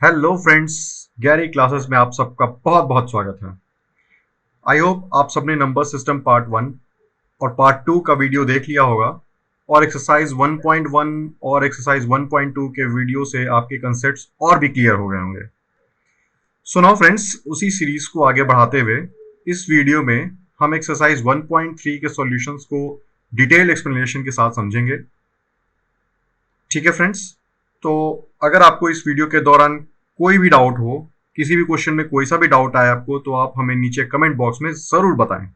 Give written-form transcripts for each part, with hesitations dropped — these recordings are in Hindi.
हेलो फ्रेंड्स, गैरी क्लासेस में आप सबका बहुत बहुत स्वागत है। आई होप आप सबने नंबर सिस्टम पार्ट 1 और पार्ट 2 का वीडियो देख लिया होगा और एक्सरसाइज 1.1 और एक्सरसाइज 1.2 के वीडियो से आपके कंसेप्ट्स और भी क्लियर हो गए होंगे। सो नाउ फ्रेंड्स, उसी सीरीज को आगे बढ़ाते हुए इस वीडियो में हम एक्सरसाइज 1.3 के सॉल्यूशंस को डिटेल एक्सप्लेनेशन के साथ समझेंगे। ठीक है फ्रेंड्स, तो अगर आपको इस वीडियो के दौरान कोई भी डाउट हो, किसी भी क्वेश्चन में कोई सा भी डाउट आए आपको, तो आप हमें नीचे कमेंट बॉक्स में जरूर बताएं।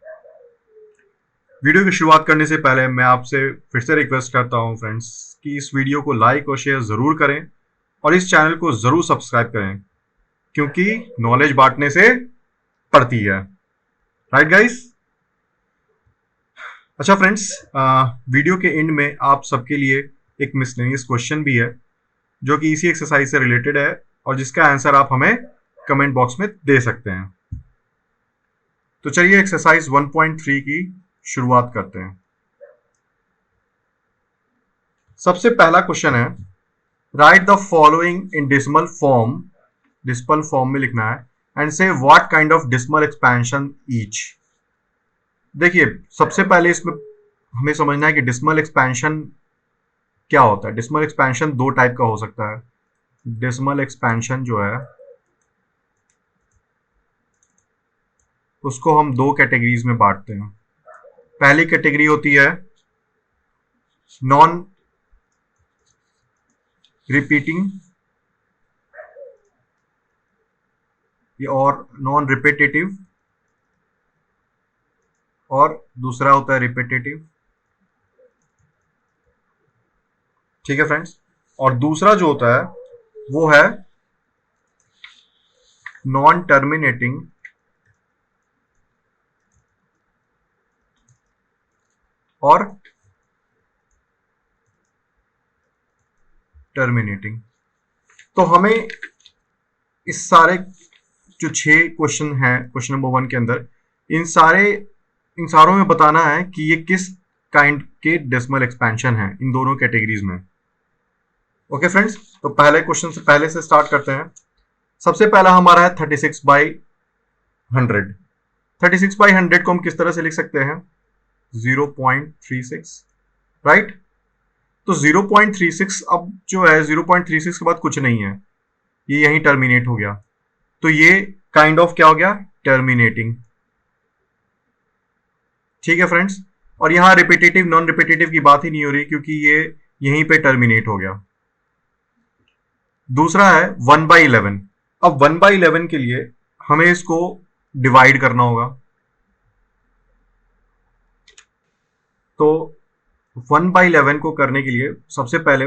वीडियो की शुरुआत करने से पहले मैं आपसे फिर से रिक्वेस्ट करता हूं फ्रेंड्स कि इस वीडियो को लाइक और शेयर जरूर करें और इस चैनल को जरूर सब्सक्राइब करें, क्योंकि नॉलेज बांटने से पड़ती है। Right guys? अच्छा फ्रेंड्स, वीडियो के एंड में आप सबके लिए एक मिसलेनियस क्वेश्चन भी है जो कि इसी एक्सरसाइज से रिलेटेड है और जिसका आंसर आप हमें कमेंट बॉक्स में दे सकते हैं। तो चलिए एक्सरसाइज 1.3 की शुरुआत करते हैं। सबसे पहला क्वेश्चन है, right the following in decimal form में लिखना है एंड से what kind of decimal expansion each. देखिए, सबसे पहले इसमें हमें समझना है कि डिसिमल एक्सपेंशन क्या होता है। डिसिमल एक्सपेंशन दो टाइप का हो सकता है। डेसिमल एक्सपेंशन जो है उसको हम दो कैटेगरीज में बांटते हैं। पहली कैटेगरी होती है नॉन रिपीटिंग और नॉन रिपीटेटिव, और दूसरा होता है रिपीटेटिव। ठीक है फ्रेंड्स, और दूसरा जो होता है वो है नॉन टर्मिनेटिंग और टर्मिनेटिंग। तो हमें इस सारे जो 6 क्वेश्चन हैं क्वेश्चन नंबर 1 के अंदर, इन सारों में बताना है कि ये किस काइंड के डेसिमल एक्सपेंशन है इन दोनों कैटेगरीज में। ओके फ्रेंड्स, तो पहले क्वेश्चन से पहले से स्टार्ट करते हैं। सबसे पहला हमारा है 36/100। 36/100 को हम किस तरह से लिख सकते हैं? 0.36, राइट। तो 0.36 अब जो है 0.36 के बाद कुछ नहीं है, ये यहीं टर्मिनेट हो गया। तो ये काइंड ऑफ क्या हो गया? टर्मिनेटिंग। ठीक है फ्रेंड्स, और यहां रिपीटेटिव नॉन रिपीटेटिव की बात ही नहीं हो रही क्योंकि ये यहीं पे टर्मिनेट हो गया। दूसरा है 1/11। अब 1/11 के लिए हमें इसको डिवाइड करना होगा। तो 1/11 को करने के लिए सबसे पहले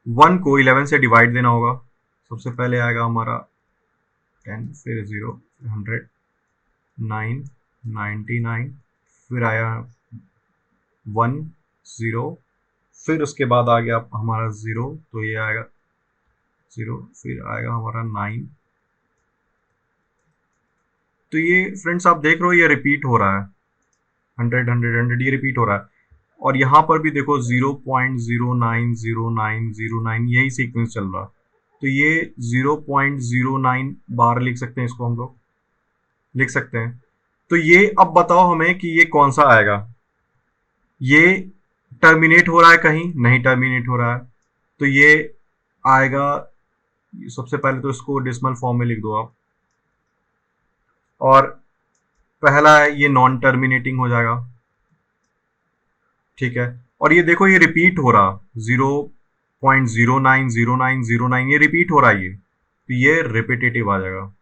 1 को 11 से डिवाइड देना होगा। सबसे पहले आएगा हमारा 10, फिर 0, 100, 9, 99, फिर आया 1, 0, फिर उसके बाद आ गया हमारा 0, तो ये आएगा 0, फिर आएगा हमारा 9। तो ये फ्रेंड्स आप देख रहे हो ये रिपीट हो रहा है, 100, 100, 100 ये रिपीट हो रहा है। और यहाँ पर भी देखो 0.090909 यही सीक्वेंस चल रहा। तो ये 0.09 बार लिख सकते हैं, इसको हम लोग लिख सकते हैं। तो ये अब बताओ हमें कि ये कौन सा आएगा। ये टर्मिनेट हो रहा है कहीं? नहीं टर्मिनेट हो रहा है, तो ये आएगा। सबसे पहले तो इसको डेसिमल फॉर्म में लिख दो आप, और पहला है ये नॉन टर्मिनेटिंग हो जाएगा। ठीक है, और ये देखो ये रिपीट हो रहा 0.090909 ये रिपीट हो रहा है, ये तो ये रिपीटेटिव आ जाएगा।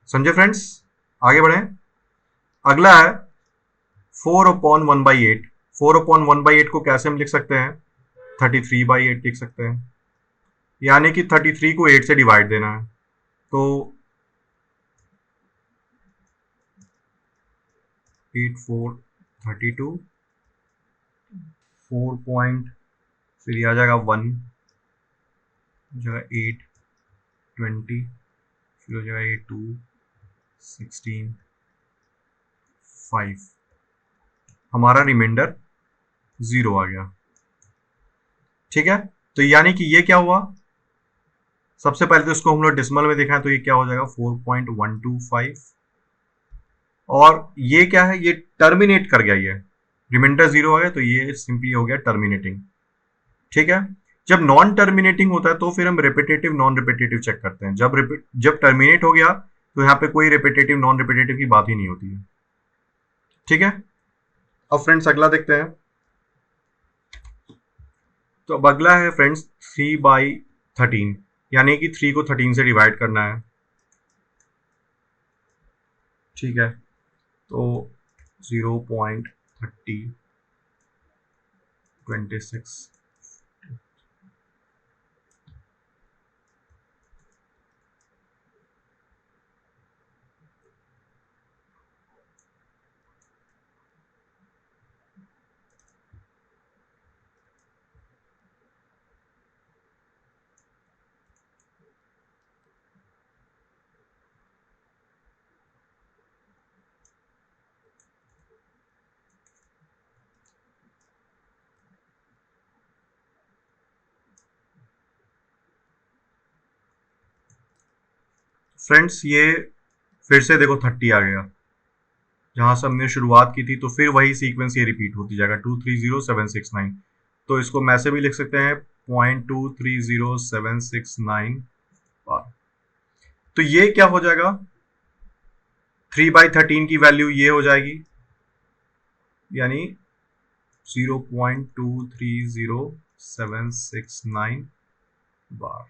समझे फ्रेंड्स? आगे बढ़े। अगला है 4/1/8। 4/1/8 को कैसे हम लिख सकते हैं? 33/8 लिख सकते हैं, यानी कि 33 को 8 से डिवाइड देना है। तो 8 4 32, 4 पॉइंट, फिर आ जाएगा 1, हो जाएगा 8 20, फिर हो जाएगा 8 2 16 5, हमारा रिमाइंडर 0 आ गया। ठीक है, तो यानी कि ये क्या हुआ, सबसे पहले तो इसको हम लोग डेसिमल में दिखाएं तो ये क्या हो जाएगा 4.125, और ये क्या है, ये टर्मिनेट कर गया, ये रिमाइंडर 0 आ गया तो ये सिंपली हो गया टर्मिनेटिंग। ठीक है, जब नॉन टर्मिनेटिंग होता है तो फिर हम रिपीटेटिव नॉन रिपीटेटिव चेक करते हैं। जब टर्मिनेट हो गया तो यहाँ पे कोई रिपीटेटिव नॉन रिपीटेटिव की बात ही नहीं होती है। ठीक है, अब फ्रेंड्स अगला देखते हैं। तो अब अगला है फ्रेंड्स 3/13, यानी कि 3 को 13 से डिवाइड करना है। ठीक है, तो 0.3026, फ्रेंड्स ये फिर से देखो 30 आ गया, जहां से हमने शुरुआत की थी, तो फिर वही सीक्वेंस ये रिपीट होती जाएगा 230769। तो इसको मैं से भी लिख सकते हैं 0.230769 बार। तो ये क्या हो जाएगा, 3/13 की वैल्यू ये हो जाएगी, यानी 0.230769 बार।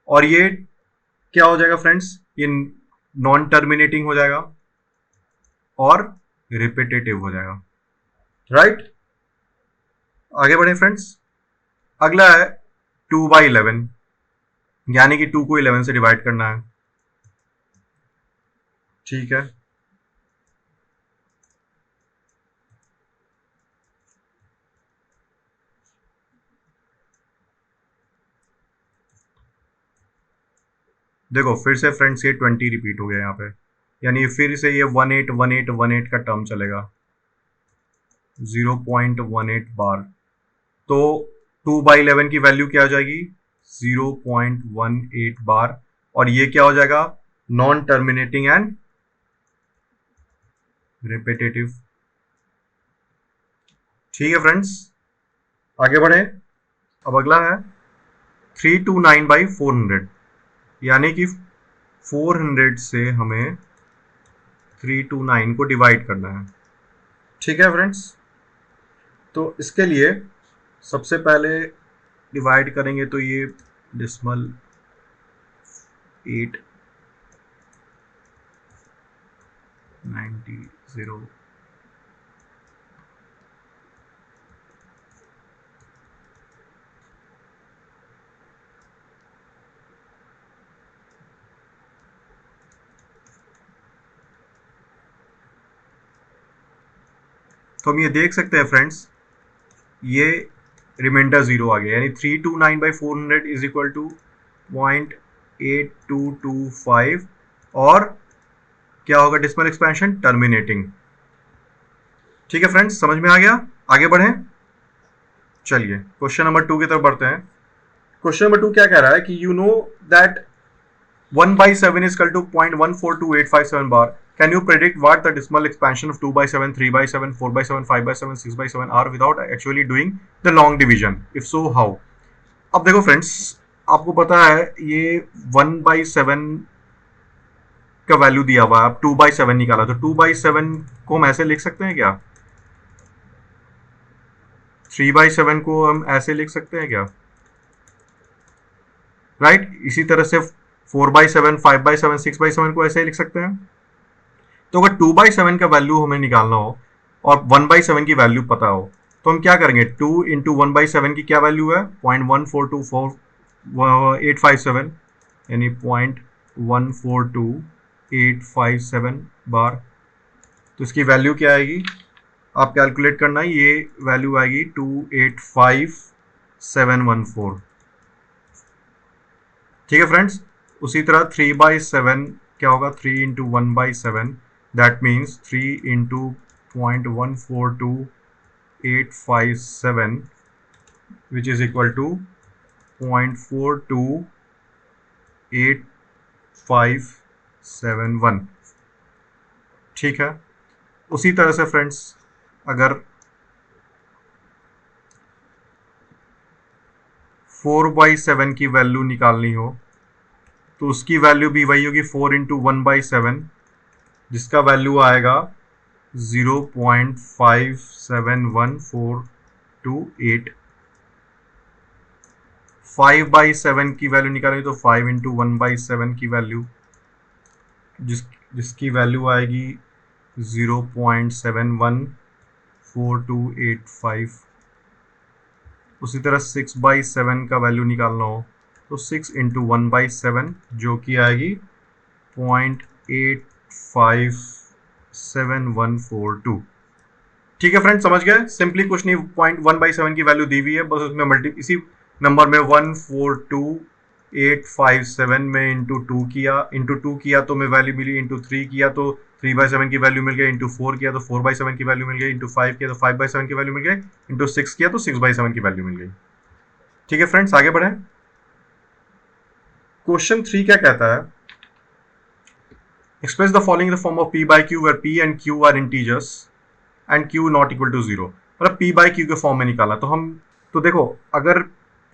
और ये क्या हो जाएगा फ्रेंड्स, ये नॉन टर्मिनेटिंग हो जाएगा और रिपीटेटिव हो जाएगा। राइट, आगे बढ़े फ्रेंड्स। अगला है 2/11, यानी कि 2 को 11 से डिवाइड करना है। ठीक है, देखो फिर से फ्रेंड्स ये 20 रिपीट हो गया यहाँ पे, यानी फिर से ये 181818 का टर्म चलेगा 0.18 बार। तो 2/11 की वैल्यू क्या हो जाएगी 0.18 बार, और ये क्या हो जाएगा नॉन टर्मिनेटिंग एंड रिपीटेटिव। ठीक है फ्रेंड्स, आगे बढ़े। अब अगला है 329/400, यानी कि 400 से हमें 329 को डिवाइड करना है। ठीक है फ्रेंड्स, तो इसके लिए सबसे पहले डिवाइड करेंगे तो ये डेसिमल 890, तो हम ये देख सकते हैं फ्रेंड्स, ये रिमाइंडर 0 आ गया, यानी 329/400 इज इक्वल टू 0.8225, और क्या होगा डेसिमल एक्सपेंशन टर्मिनेटिंग। ठीक है फ्रेंड्स, समझ में आ गया, आगे बढ़ें। चलिए क्वेश्चन नंबर 2 की तरफ बढ़ते हैं। क्वेश्चन नंबर 2 क्या कह रहा है कि you know that 1/7 is equal to 0.142857 bar. Can you predict what the decimal expansion of 2/7, 3/7, 4/7, 5/7, 6/7 are without actually doing the long division? If so, how? अब देखो फ्रेंड्स, आपको पता है ये 1/7 का वैल्यू दिया हुआ है, अब 2/7 निकाला, तो 2/7 को हम ऐसे लिख सकते हैं क्या, 3/7 को हम ऐसे लिख सकते हैं क्या, राइट? इसी तरह से 4/7, 5/7, 6/7 को ऐसे ही लिख सकते हैं। तो अगर 2/7 का वैल्यू हमें निकालना हो और 1/7 की वैल्यू पता हो, तो हम क्या करेंगे, 2 इंटू 1/7 की क्या वैल्यू है 0.1424,857, यानी 0.142857 बार। तो इसकी वैल्यू क्या आएगी, आप कैलकुलेट करना है, ये वैल्यू आएगी 285714। ठीक है फ्रेंड्स, उसी तरह 3/7 क्या होगा, 3 into 1/7, that means 3 into 0.142857 which is equal to 0.428571। ठीक है। उसी तरह से फ्रेंड्स अगर 4/7 की वैल्यू निकालनी हो तो उसकी वैल्यू भी वही होगी 4 × 1/7, जिसका वैल्यू आएगा 0.571428। 5/7 की वैल्यू निकालेंगे तो 5 × 1/7 की वैल्यू जिसकी वैल्यू आएगी 0.714285। उसी तरह 6/7 का वैल्यू निकालना हो तो 6 × 1/7 जो कि आएगी 0.857142। ठीक है फ्रेंड्स, समझ गए? सिंपली कुछ नहीं, 0.1/7 की वैल्यू दी हुई है, बस उसमें इसी नंबर में 142857 में इंटू टू किया तो मैं वैल्यू मिली, इंटू 3 किया तो 3/7 की वैल्यू मिल गई, इंटू 4 किया तो 4/7 की वैल्यू मिल गई, इंटू 5 किया तो 5/7 की वैल्यू मिल गई, इंटू 6 किया तो 6/7 की वैल्यू मिल गई। ठीक है फ्रेंड्स, आगे बढ़े। क्वेश्चन 3 क्या कहता है? Express the following in the form of p/q where p and q are integers and q not equal to 0। मतलब p/q के फॉर्म में निकालना। तो देखो, अगर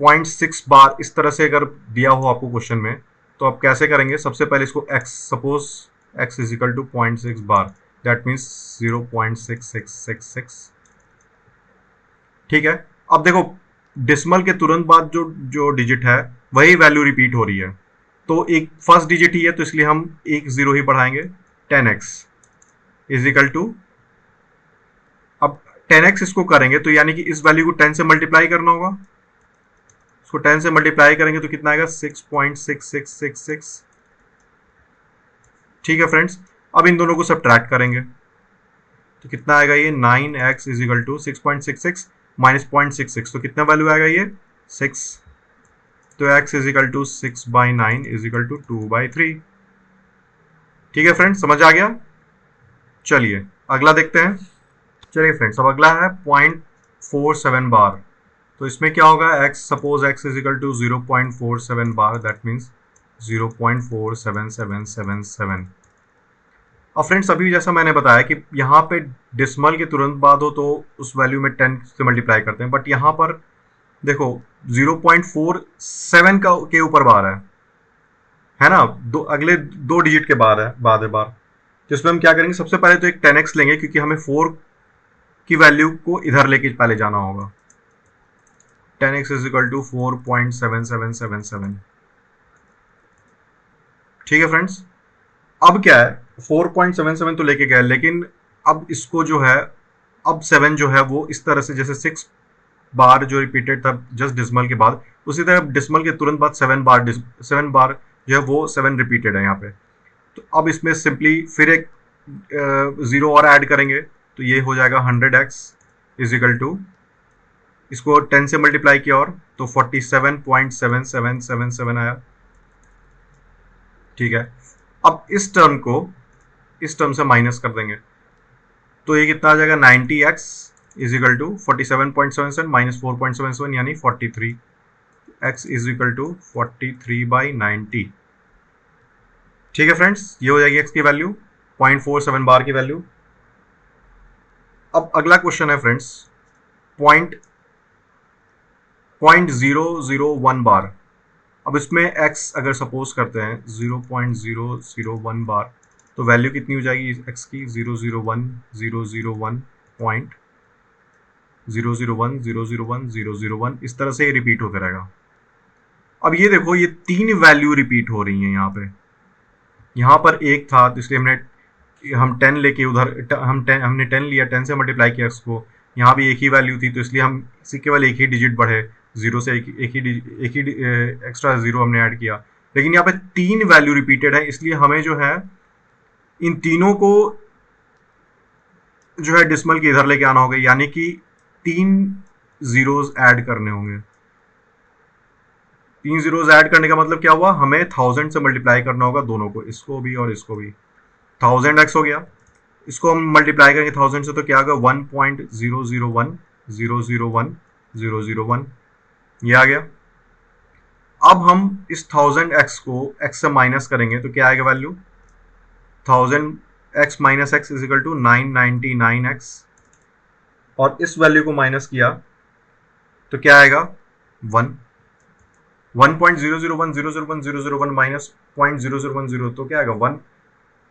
0.6 बार इस तरह से अगर दिया हो आपको क्वेश्चन में, तो आप कैसे करेंगे? सबसे पहले इसको x, suppose x is equal to 0.6 bar, that means 0.6666। ठीक है। अब देखो, डिसिमल के तुरंत बाद जो डिजिट है वही वैल्यू रिपीट हो रही है, तो एक फर्स्ट डिजिट ही है, तो इसलिए हम एक जीरो ही बढ़ाएंगे। 10x इज इक्वल टू, अब 10x इसको करेंगे तो यानी कि इस वैल्यू को 10 से मल्टीप्लाई करना होगा। इसको 10 से मल्टीप्लाई करेंगे तो कितना आएगा? 6.6666। ठीक है फ्रेंड्स, अब इन दोनों को सब्ट्रैक्ट करेंगे तो कितना आएगा? ये 9x is equal to 6.66 minus 0.66, तो कितना वैल्यू आएगा? ये 6। तो x is equal to 6/9 is equal to 2/3। ठीक है फ्रेंड्स, समझ आ गया? चलिए अगला देखते हैं। चलिए फ्रेंड्स, अब अगला है 0.47 बार। तो इसमें क्या होगा? x, suppose x is equal to 0.47 bar, that means 0.47777। अब फ्रेंड्स, अभी जैसा मैंने बताया कि यहाँ पे डिसिमल के तुरंत बाद हो तो उस वैल्यू में 10 से मल्टीप्लाई करते हैं, बट यहाँ पर देखो 0.47 के ऊपर बार है ना, अगले दो डिजिट के बाद है बार। तो इसमें हम क्या करेंगे? सबसे पहले तो एक 10x लेंगे, क्योंकि हमें 4 की वैल्यू को इधर लेके पहले जाना होगा। 10x is equal to 4.7777। ठीक है फ्रेंड्स, अब क्या है? 4.77 तो लेके गए, लेकिन अब इसको जो है, अब 7 जो है वो इस तरह से, जैसे 6 बार जो रिपीटेड था जस्ट डिसिमल के बाद, उसी तरह डिसिमल के तुरंत बाद 7 बार जो है वो 7 रिपीटेड है यहाँ पे। तो अब इसमें सिंपली फिर एक जीरो और ऐड करेंगे तो ये हो जाएगा 100x इज इक्वल टू, इसको 10 से मल्टीप्लाई किया और तो 47.7777 आया। ठीक है, अब इस टर्म को इस टर्म से माइनस कर देंगे तो ये कितना आ जाएगा? 90x is equal to 47.77 minus 4.77 यानी 43। x is equal to 43/90। ठीक है फ्रेंड्स, ये हो जाएगी x की वैल्यू, 0.47 बार की वैल्यू। अब अगला क्वेश्चन है फ्रेंड्स 0.001 बार। अब इसमें x अगर सपोज करते हैं 0.001 बार, तो वैल्यू कितनी हो जाएगी x की? 001 इस तरह से ये रिपीट होता रहेगा। अब ये देखो, ये 3 वैल्यू रिपीट हो रही हैं यहाँ पे। यहाँ पर एक था तो इसलिए हम 10 लेके उधर हमने 10 लिया, 10 से मल्टीप्लाई किया इसको। यहाँ भी एक ही वैल्यू थी तो इसलिए हम केवल एक ही डिजिट बढ़े, जीरो से एक ही एक्स्ट्रा जीरो हमने ऐड किया। लेकिन यहाँ पे 3 वैल्यू रिपीटेड है, इसलिए हमें जो है इन तीनों को जो है डिसिमल के इधर लेके आना होगा, यानी कि 3 जीरोज ऐड करने होंगे। 3 जीरोज ऐड करने का मतलब क्या हुआ? हमें 1000 से मल्टीप्लाई करना होगा दोनों को, इसको भी और इसको भी। 1000x हो गया, इसको हम मल्टीप्लाई करेंगे 1000 से तो क्या होगा? 1.001001 ये आ गया। अब हम इस 1000x को x से माइनस करेंगे तो क्या आएगा value, 1000x minus x is equal to 999x, और इस वैल्यू को माइनस किया तो क्या आएगा 1, 1.001001 माइनस 0.0010 तो क्या आएगा 1,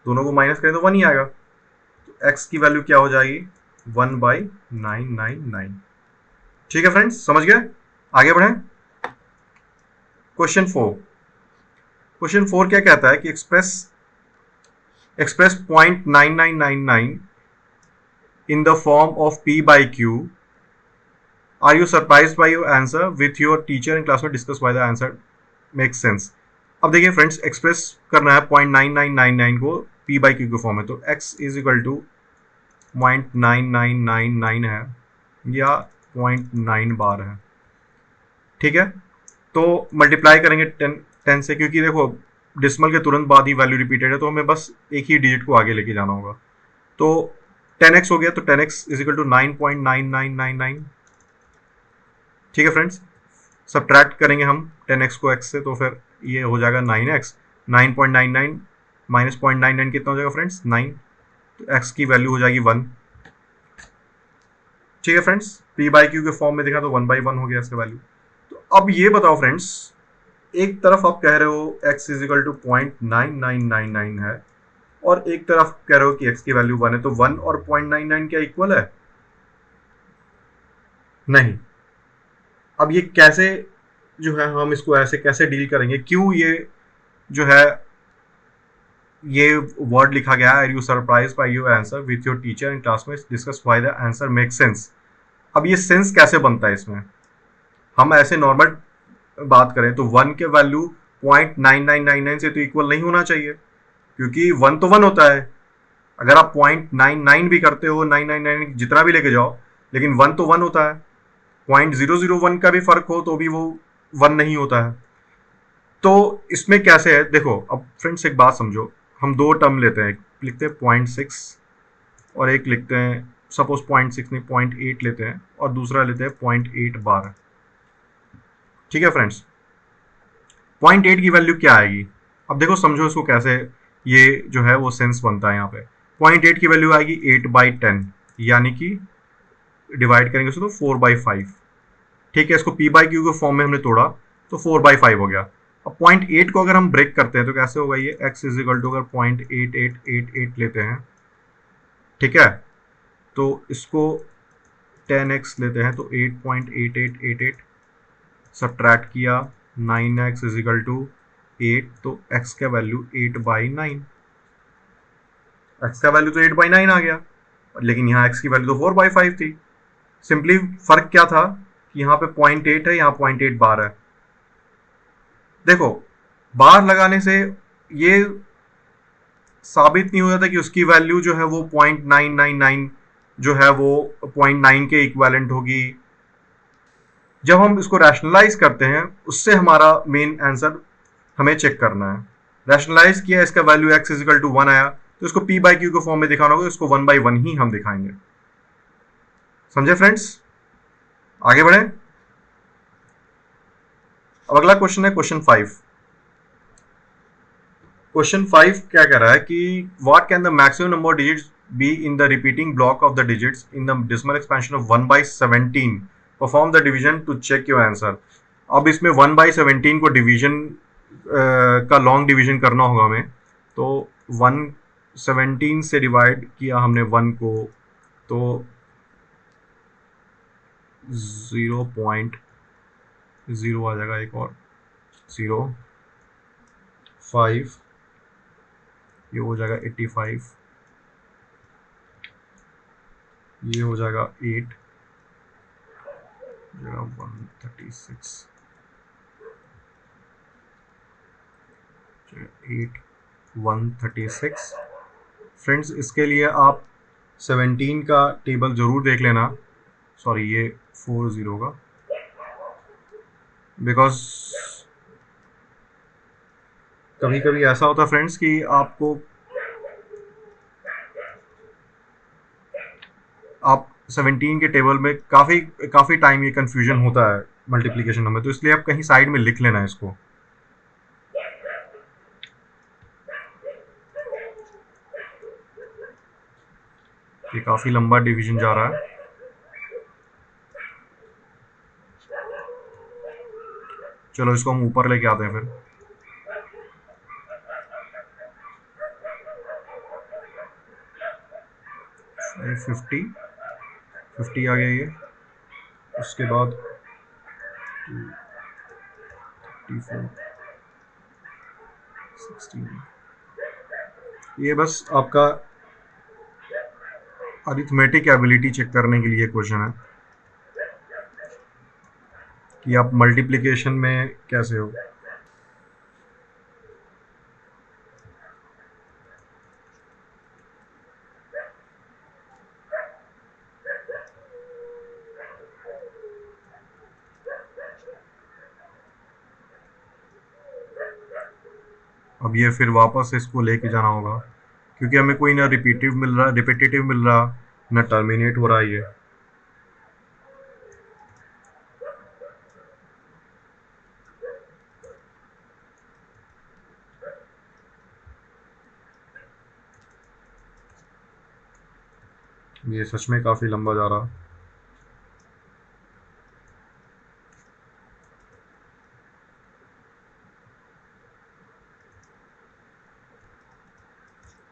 दोनों को माइनस करें तो 1 ही आएगा, तो x की वैल्यू क्या हो जाएगी 1/999। ठीक है फ्रेंड्स, समझ गए? आगे बढ़ें। क्वेश्चन 4, क्वेश्चन 4 क्या कहता है कि express 0.9999 in the form of p by q. Are you surprised by your answer? With your teacher and classmate discuss why the answer makes sense. अब देखिए फ्रेंड्स, एक्सप्रेस करना है 0.9999 को p by q के फॉर्म में, तो x इज इक्वल टू 0.9999 है या 0.9 बार है। ठीक है, तो मल्टीप्लाई करेंगे 10 से, क्योंकि देखो डिसमल के तुरंत बाद ही वैल्यू रिपीटेड है, तो हमें बस एक ही डिजिट को आगे लेके जाना होगा। तो 10x हो गया, तो 10x इज इक्वल टू 9.9999। ठीक है फ्रेंड्स, सब्ट्रैक्ट करेंगे हम 10x को x से, तो फिर ये हो जाएगा 9x, 9.99 माइनस 0.99 कितना हो जाएगा फ्रेंड्स 9, तो x की वैल्यू हो जाएगी 1। ठीक है फ्रेंड्स, p बाई क्यू के फॉर्म में देखा तो 1/1 हो गया इसका वैल्यू। तो अब ये बताओ फ्रेंड्स, एक तरफ आप कह रहे हो x इज इक्वल टू 0.9999 है, और एक तरफ कह रहे हो कि x की वैल्यू 1 है, तो 1 और 0.99 क्या इक्वल है? नहीं। अब ये कैसे जो है हम इसको ऐसे कैसे डील करेंगे, क्यों ये जो है ये वर्ड लिखा गया है, are you surprise by your answer with your teacher and classmates discuss why the answer make sense. अब ये सेंस कैसे बनता है इसमें, हम ऐसे नॉर्मल बात करें तो 1 के वैल्यू 0.9999 से तो इक्वल नहीं होना चाहिए, क्योंकि 1 तो 1 होता है। अगर आप 0.99 भी करते हो, 999 जितना भी लेके जाओ, लेकिन 1 तो 1 होता है। 0.001 का भी फर्क हो तो भी वो 1 नहीं होता है। तो इसमें कैसे है, देखो अब फ्रेंड्स एक बात समझो, हम दो टर्म लेते हैं, एक लिखते हैं 0.6 और एक लिखते हैं सपोज 0.6 नहीं 0.8 लेते हैं, और दूसरा लेते हैं 0.8 बार। ठीक है फ्रेंड्स, 0.8 की वैल्यू क्या आएगी, अब देखो समझो इसको कैसे ये जो है वो सेंस बनता है। यहाँ पे 0.8 की वैल्यू आएगी 8/10, यानी कि डिवाइड करेंगे उसको तो 4/5। ठीक है, इसको p बाई क्यू के फॉर्म में हमने तोड़ा तो 4/5 हो गया। अब 0.8 को अगर हम ब्रेक करते हैं तो कैसे होगा ये, x इज इक्वल टू अगर 0.8888 लेते हैं, ठीक है, तो इसको 10x लेते हैं तो 8.8888 सब्ट्रैक्ट किया 9x इज इक्वल टू 8, तो x का वैल्यू 8/9, x का वैल्यू तो 8/9 आ गया, लेकिन यहाँ x की वैल्यू तो 4/5 थी। सिंपली फर्क क्या था कि यहाँ पे 0.8 है, यहाँ 0.8 बार है। देखो बार लगाने से ये साबित नहीं हो जाता कि उसकी वैल्यू जो है वो 0.999 जो है वो 0.9 के इक्विवेलेंट होगी। जब हम इसको रैशनलाइज करते हैं उससे हमारा मेन आंसर हमें चेक करना है। रैशनलाइज किया, इसका value x is equal to 1 आया, तो इसको p बाई क्यू के फॉर्म में दिखाना होगा, इसको 1/1 ही हम दिखाएंगे। समझे फ्रेंड्स, आगे बढ़े। अब अगला क्वेश्चन है क्वेश्चन 5। क्वेश्चन 5 क्या कह रहा है कि what can the maximum number digits be in the repeating block of the digits in the decimal expansion of 1/17, perform the division to check your answer. अब इसमें 1/17 को डिवीजन का लॉन्ग डिवीजन करना होगा हमें, तो 117 से डिवाइड किया हमने 1 को, तो 0.0 आ जाएगा, एक और 0.5, ये हो जाएगा 85, ये हो जाएगा 8, 136, 136। फ्रेंड्स इसके लिए आप 17 का टेबल जरूर देख लेना, सॉरी ये 40 होगा, बिकॉज कभी कभी ऐसा होता है फ्रेंड्स कि आपको आप 17 के टेबल में काफ़ी टाइम ये कंफ्यूजन होता है, मल्टीप्लिकेशन नंबर, तो इसलिए आप कहीं साइड में लिख लेना इसको। ये काफी लंबा डिवीजन जा रहा है। चलो इसको हम ऊपर लेके आते हैं फिर। फिफ्टी 50 आ गया ये। उसके बाद 34 16। ये बस आपका अरिथमेटिक एबिलिटी चेक करने के लिए क्वेश्चन है कि आप मल्टीप्लिकेशन में कैसे हो। अब ये फिर वापस इसको लेके जाना होगा क्योंकि हमें कोई ना रिपीटिव मिल रहा, रिपीटेटिव मिल रहा, ना टर्मिनेट हो रहा है ये सच में काफी लंबा जा रहा।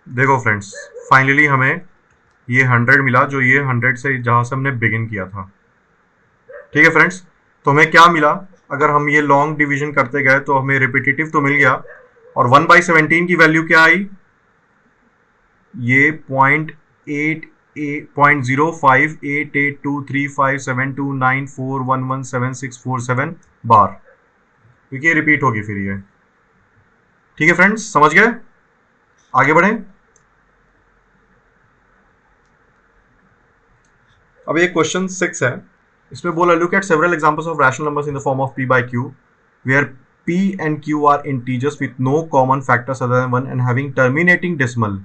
देखो फ्रेंड्स, फाइनली हमें ये 100 मिला, जो ये 100 से जहां से हमने बिगिन किया था। ठीक है फ्रेंड्स, तो हमें क्या मिला, अगर हम ये लॉन्ग डिवीजन करते गए तो हमें रिपीटेटिव तो मिल गया, और 1/17 की वैल्यू क्या आई, ये 0.088588235729411767 बार, क्योंकि ये रिपीट होगी फिर ये। ठीक है फ्रेंड्स, समझ गए? आगे बढ़ें। अब ये क्वेश्चन 6 है, इसमें बोला look at several examples of rational numbers in the form of p by q where p and q are integers with no common factors other than 1 and having terminating decimal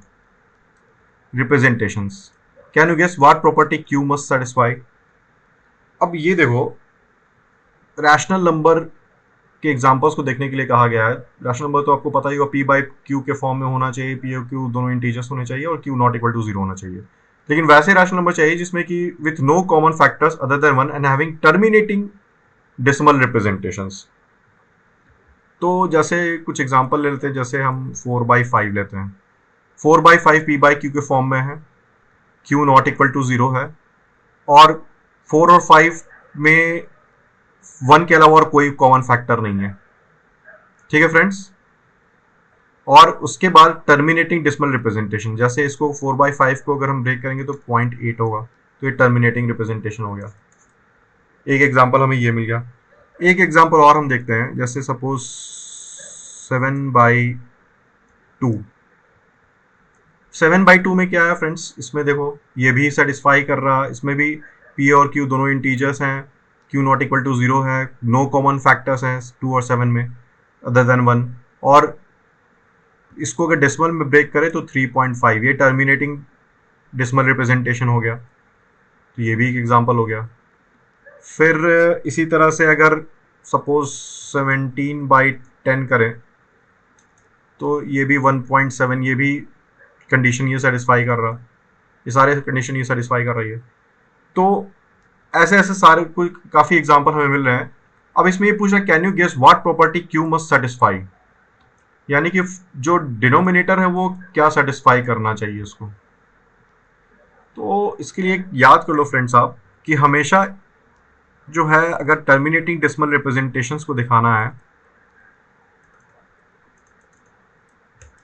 representations. Can you guess what property q must satisfy? अब ये देखो, रैशनल नंबर के एग्जांपल्स को देखने के लिए कहा गया है। रैशनल नंबर तो आपको पता ही होगा, p by q के फॉर्म में होना चाहिए, p और q दोनों इंटीजर्स होने चाहिए और q नॉट इक्वल टू 0 होना चाहिए। लेकिन वैसे रैशनल नंबर चाहिए जिसमें कि with no common factors other than 1 and having terminating decimal representations. तो जैसे कुछ एग्जांपल ले लेते हैं, जैसे हम 4/5 लेते हैं। 4/5 p by q के फॉर्म में है, q नॉट इक्वल टू 0 है, और 4 और 5 में 1 के अलावा और कोई कॉमन फैक्टर नहीं है। ठीक है फ्रेंड्स, और उसके बाद टर्मिनेटिंग डेसिमल रिप्रेजेंटेशन, जैसे इसको 4/5 को अगर हम ब्रेक करेंगे तो 0.8 होगा, तो ये टर्मिनेटिंग रिप्रेजेंटेशन हो गया। एक एग्जांपल हमें ये मिल गया। एक एग्जांपल और हम देखते हैं, जैसे सपोज 7/2। 7/2 में क्या है फ्रेंड्स, इसमें देखो ये भी सेटिस्फाई कर रहा, इसमें भी p और q दोनों इंटीजर्स हैं, q नॉट इक्वल टू 0 है, नो कॉमन फैक्टर्स हैं 2 और 7 में अदर देन 1, और इसको अगर डेसिमल में ब्रेक करें तो 3.5, ये टर्मिनेटिंग डेसिमल रिप्रेजेंटेशन हो गया, तो ये भी एक एग्जांपल हो गया। फिर इसी तरह से अगर सपोज 17/10 करें तो ये भी 1.7, ये भी कंडीशन ये सेटिस्फाई कर रहा, ये सारे कंडीशन ये सेटिस्फाई कर रही है। तो ऐसे ऐसे सारे कोई काफ़ी एग्जांपल हमें मिल रहे हैं। अब इसमें ये पूछ रहा है can you guess what property q must satisfy, यानी कि जो डिनोमिनेटर है वो क्या सेटिस्फाई करना चाहिए उसको। तो इसके लिए याद कर लो फ्रेंड्स आप कि हमेशा जो है, अगर टर्मिनेटिंग डेसिमल रिप्रेजेंटेशंस को दिखाना है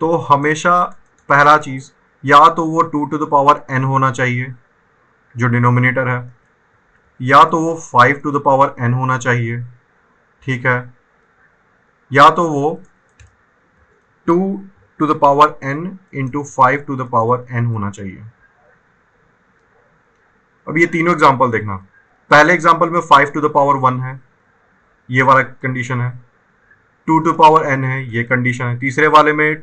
तो हमेशा पहला चीज, या तो वो 2 to the power n होना चाहिए जो डिनोमिनेटर है, या तो वो 5 to the power n होना चाहिए, ठीक है, या तो वो 2 to the power n into 5 to the power n होना चाहिए। अब ये तीनों एग्जांपल देखना। पहले एग्जांपल में 5 to the power 1 है, ये वाला कंडीशन है, 2 to power n है, ये कंडीशन है। तीसरे वाले में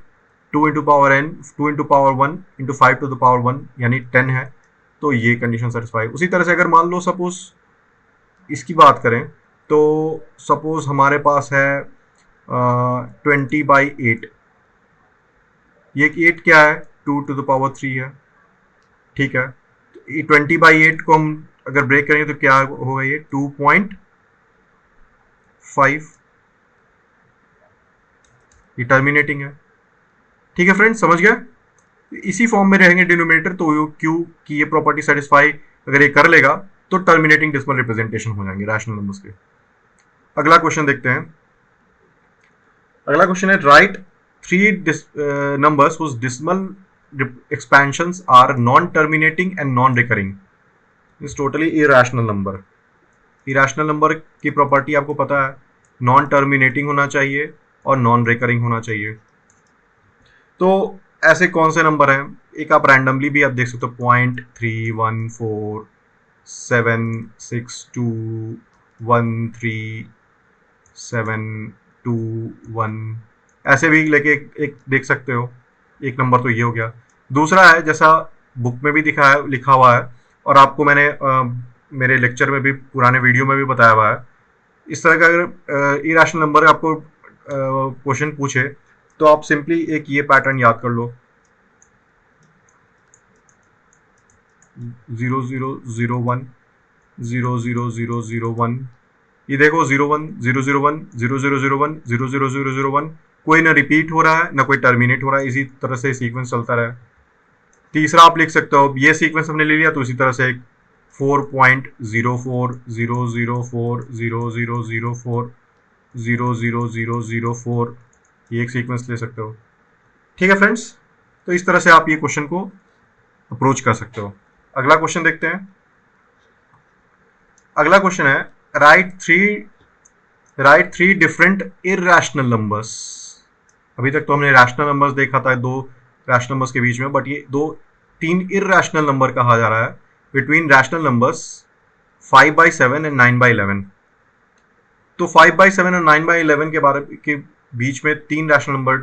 2 into power n, 2 into power 1 into 5 to the power 1 यानी 10 है, तो ये कंडीशन सेटिस्फाई। उसी तरह से अगर मान लो सपोज इसकी बात करें तो सपोज हमारे पास है 20/8, ये 8 क्या है, 2⁻³ है, ठीक है। 20/8 को हम अगर ब्रेक करेंगे तो क्या होगा, ये 2.5, ये टर्मिनेटिंग है, ठीक है फ्रेंड्स, समझ गए। इसी फॉर्म में रहेंगे डिनोमिनेटर, तो क्यू की ये प्रॉपर्टी सेटिस्फाई अगर ये कर लेगा तो टर्मिनेटिंग डेसिमल रिप्रेजेंटेशन हो जाएंगे रैशनल नंबर्स के। अगला क्वेश्चन देखते हैं। अगला क्वेश्चन है, right 3 numbers whose decimal expansions are non-terminating and non-recurring. Is totally irrational number. irrational number की प्रॉपर्टी आपको पता है, नॉन टर्मिनेटिंग होना चाहिए और नॉन रिकरिंग होना चाहिए। तो ऐसे कौन से नंबर हैं, एक आप रैंडमली भी आप देख सकते हो, 0.31476213721, ऐसे भी लेके एक देख सकते हो। एक नंबर तो ये हो गया। दूसरा है, जैसा बुक में भी लिखा हुआ है और आपको मैंने मेरे लेक्चर में भी, पुराने वीडियो में भी बताया हुआ है, इस तरह का अगर इरेशनल नंबर आपको क्वेश्चन पूछे तो आप सिंपली एक ये पैटर्न याद कर लो, 0001 00001, ये देखो 01 001 0001 00001, कोई ना रिपीट हो रहा है ना कोई टर्मिनेट हो रहा है, इसी तरह से सीक्वेंस चलता रहा। तीसरा आप लिख सकते हो, ये सीक्वेंस हमने ले लिया तो इसी तरह से 4.0400040004, ये एक सीक्वेंस ले सकते हो, ठीक है फ्रेंड्स। तो इस तरह से आप ये क्वेश्चन को अप्रोच कर सकते हो। अगला क्वेश्चन देखते हैं। अगला क्वेश्चन है, right three different irrational numbers. अभी तक तो हमने रैशनल नंबर्स देखा था, 2 रैशनल नंबर्स के बीच में, बट ये 3 इररेशनल नंबर कहा जा रहा है बिटवीन रैशनल नंबर्स 5/7 एंड 9/11। तो 5/7 और 9/11 के बीच में 3 रैशनल नंबर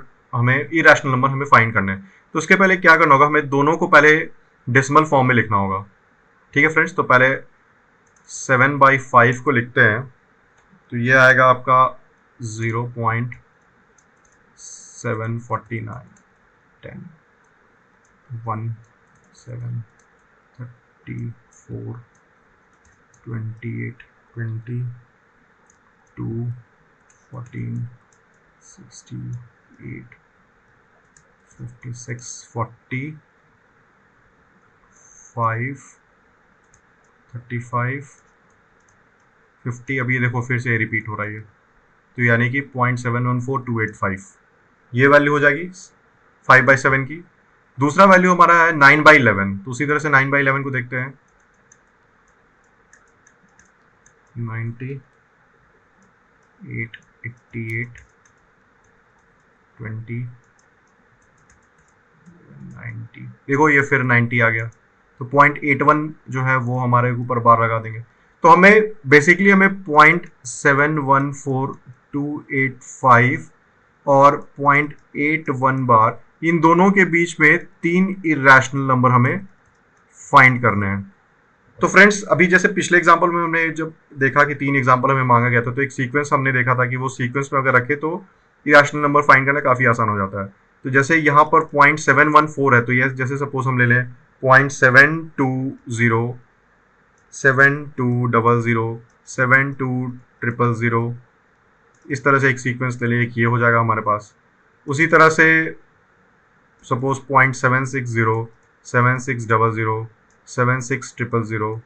इररेशनल नंबर हमें फाइंड करने हैं। तो उसके पहले क्या करना होगा, हमें दोनों को पहले डेसिमल फॉर्म में लिखना होगा, ठीक है फ्रेंड्स। तो पहले 7/5 को लिखते हैं, तो ये आएगा आपका 0.749 10 1 7 34 28 20 2 14 68 56 40 5 35 50। अभी देखो फिर से रिपीट हो रहा है, तो यानी कि 0.714285 ये वैल्यू हो जाएगी 5/7 की। दूसरा वैल्यू हमारा है 9/11, तो उसी तरह से 9/11 को देखते हैं, 98 88 20 90। देखो ये फिर 90 आ गया, तो 0.81 जो है वो हमारे ऊपर बार लगा देंगे। तो हमें बेसिकली 0.714285 और 0.81 बार, इन दोनों के बीच में 3 इररेशनल नंबर हमें फाइंड करने हैं। तो फ्रेंड्स, अभी जैसे पिछले एग्जांपल में हमने जब देखा कि 3 एग्जांपल हमें मांगा गया था, तो एक सीक्वेंस हमने देखा था कि वो सीक्वेंस में अगर रखे तो इररेशनल नंबर फाइंड करना काफ़ी आसान हो जाता है। तो जैसे यहाँ पर 0.714 है, तो ये जैसे सपोज हम ले लें 0.720 7200 72000, इस तरह से एक सीक्वेंस ले लें, एक ये हो जाएगा हमारे पास। उसी तरह से सपोज 0.760 7600 76000,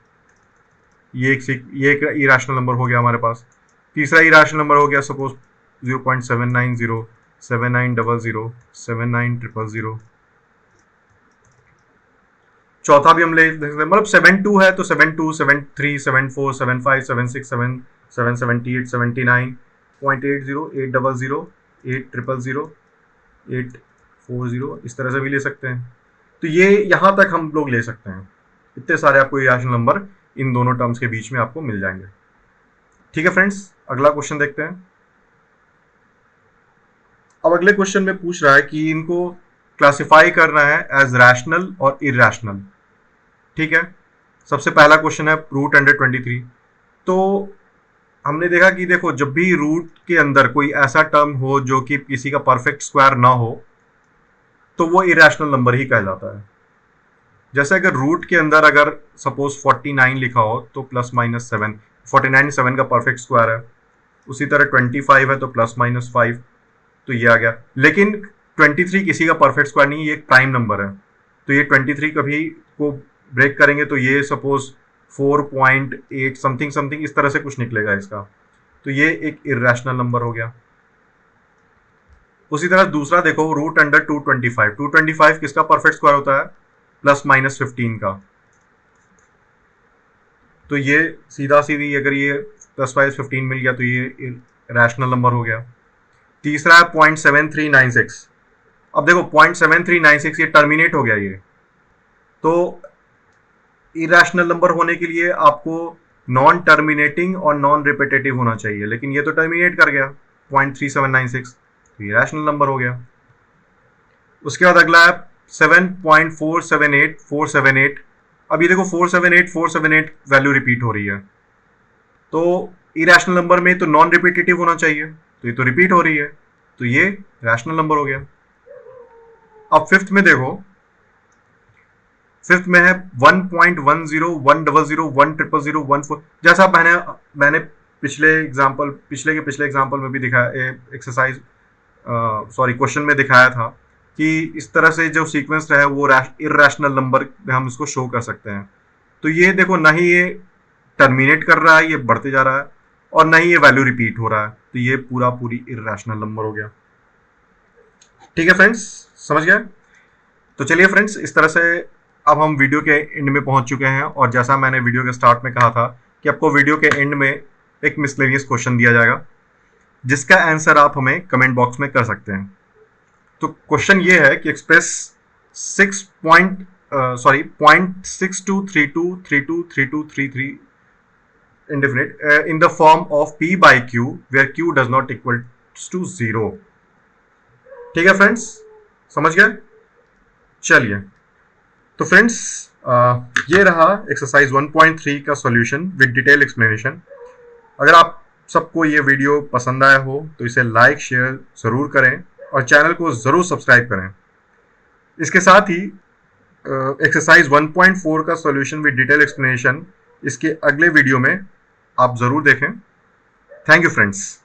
ये एक इरेशनल नंबर हो गया हमारे पास। तीसरा इरेशनल नंबर हो गया सपोज 0.790 7900 79000। चौथा भी हम ले सकते हैं, मतलब 72 है तो 72 73 74 75 76 7 778 79 0.80 800 8000 840, इस तरह से भी ले सकते हैं। तो ये यहाँ तक हम लोग ले सकते हैं, इतने सारे आपको इरेशनल नंबर इन दोनों टर्म्स के बीच में आपको मिल जाएंगे, ठीक है फ्रेंड्स। अगला क्वेश्चन देखते हैं। अब अगले क्वेश्चन में पूछ रहा है कि इनको क्लासिफाई करना है एज रैशनल और इरैशनल, ठीक है। सबसे पहला क्वेश्चन है रूट अंडर 23। तो हमने देखा कि देखो जब भी रूट के अंदर कोई ऐसा टर्म हो जो कि किसी का परफेक्ट स्क्वायर ना हो तो वो इरेशनल नंबर ही कहलाता है। जैसे अगर रूट के अंदर अगर सपोज 49 लिखा हो तो प्लस माइनस 7, 49 7 का परफेक्ट स्क्वायर है। उसी तरह 25 है तो प्लस माइनस 5, तो ये आ गया। लेकिन 23 किसी का परफेक्ट स्क्वायर नहीं, ये एक प्राइम नंबर है, तो ये 23 कभी को ब्रेक करेंगे तो ये सपोज 4.8 समथिंग समथिंग इस तरह से कुछ निकलेगा इसका, तो ये एक इरेशनल नंबर हो गया। उसी तरह दूसरा देखो, रूट अंडर 225, 225 किसका परफेक्ट स्क्वायर होता है? प्लस माइनस 15 का, तो ये सीधा सीधी अगर ये प्लस माइनस 15 मिल गया तो ये रैशनल नंबर हो गया। तीसरा है 0.7396। अब देखो 0.7396 ये टर्मिनेट हो गया, ये तो इरेशनल नंबर होने के लिए आपको नॉन टर्मिनेटिंग और नॉन रिपीटेटिव होना चाहिए, लेकिन ये तो टर्मिनेट कर गया 0.3796, तो ये रैशनल नंबर हो गया। उसके बाद अगला है 7.478478। अब ये देखो 478 वैल्यू रिपीट हो रही है, तो इरेशनल नंबर में तो नॉन रिपीटेटिव होना चाहिए, तो ये तो रिपीट हो रही है, तो ये रैशनल नंबर हो गया। अब फिफ्थ में देखो, फिफ्थ में है 1.10 100 100 100 जैसा मैंने पिछले एग्जांपल में भी दिखाया, एक्सरसाइज सॉरी क्वेश्चन में दिखाया था कि इस तरह से जो सीक्वेंस है वो इरेशनल नंबर में हम इसको शो कर सकते हैं। तो ये देखो ना ही ये टर्मिनेट कर रहा है, ये बढ़ते जा रहा है, और ना ही ये वैल्यू रिपीट हो रहा है, तो ये पूरी इरेशनल नंबर हो गया। ठीक है फ्रेंड्स, समझ गए? तो चलिए फ्रेंड्स, इस तरह से अब हम वीडियो के एंड में पहुंच चुके हैं, और जैसा मैंने वीडियो के स्टार्ट में कहा था कि आपको वीडियो के एंड में एक मिसलेनियस क्वेश्चन दिया जाएगा जिसका आंसर आप हमें कमेंट बॉक्स में कर सकते हैं। तो क्वेश्चन ये है कि express 0.62323233 indefinite in the form of p by q where q does not equal to 0। ठीक है फ्रेंड्स, समझ गए? चलिए, तो फ्रेंड्स ये रहा एक्सरसाइज 1.3 का सॉल्यूशन विद डिटेल एक्सप्लेनेशन। अगर आप सबको ये वीडियो पसंद आया हो तो इसे लाइक शेयर ज़रूर करें और चैनल को ज़रूर सब्सक्राइब करें। इसके साथ ही एक्सरसाइज 1.4 का सॉल्यूशन विद डिटेल एक्सप्लेनेशन इसके अगले वीडियो में आप ज़रूर देखें। Thank you friends.